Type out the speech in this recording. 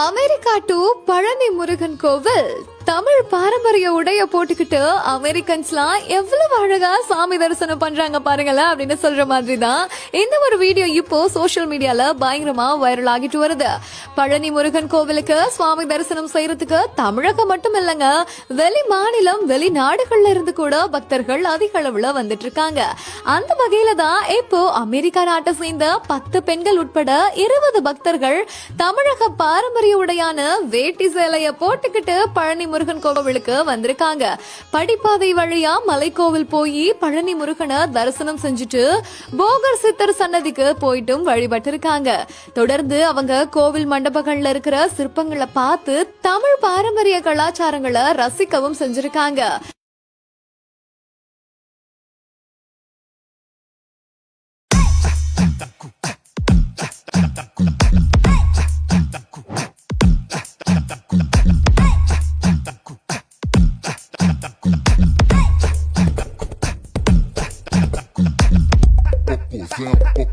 America to Palani Murugan கோவில் தமிழ் பாரம்பரிய உடைய போட்டுக்கிட்டு அமெரிக்கன்ஸ்லாம் எவ்வளவு அழகா சாமி தரிசனம் பண்றாங்க பாருங்களேன் அப்படின்னு சொல்ற மாதிரி தான் இந்த ஒரு வீடியோ இப்போ சோசியல் மீடியால பயங்கரமா வைரல் ஆகிட்டு வருது. பழனி முருகன் கோவிலுக்கு சுவாமி தரிசனம் செய்யறதுக்கு தமிழகம் மட்டும் இல்லங்க, வெளி மாநிலம் வெளிநாடுகள்ல இருந்து கூட பக்தர்கள் அதிக அளவுல வந்துட்டு இருக்காங்க. அந்த வகையில தான் இப்போ அமெரிக்கா நாட்டை சேர்ந்த 10 பெண்கள் உட்பட 20 பக்தர்கள் தமிழக பாரம்பரிய உடையான வேட்டி சேலைய போட்டுக்கிட்டு பழனி முருகன் கோவிலுக்கு வந்திருக்காங்க. படிப்பாதை வழியா மலைக்கோவில் போய் பழனி முருகனை தரிசனம் செஞ்சுட்டு போகர் சித்தர் சன்னதிக்கு போயிட்டும் வழிபட்டு இருக்காங்க. தொடர்ந்து அவங்க கோவில் மண்டபங்கள்ல இருக்கிற சிற்பங்களை பார்த்து தமிழ் பாரம்பரிய கலாச்சாரங்களை ரசிக்கவும் செஞ்சிருக்காங்க. Popozão.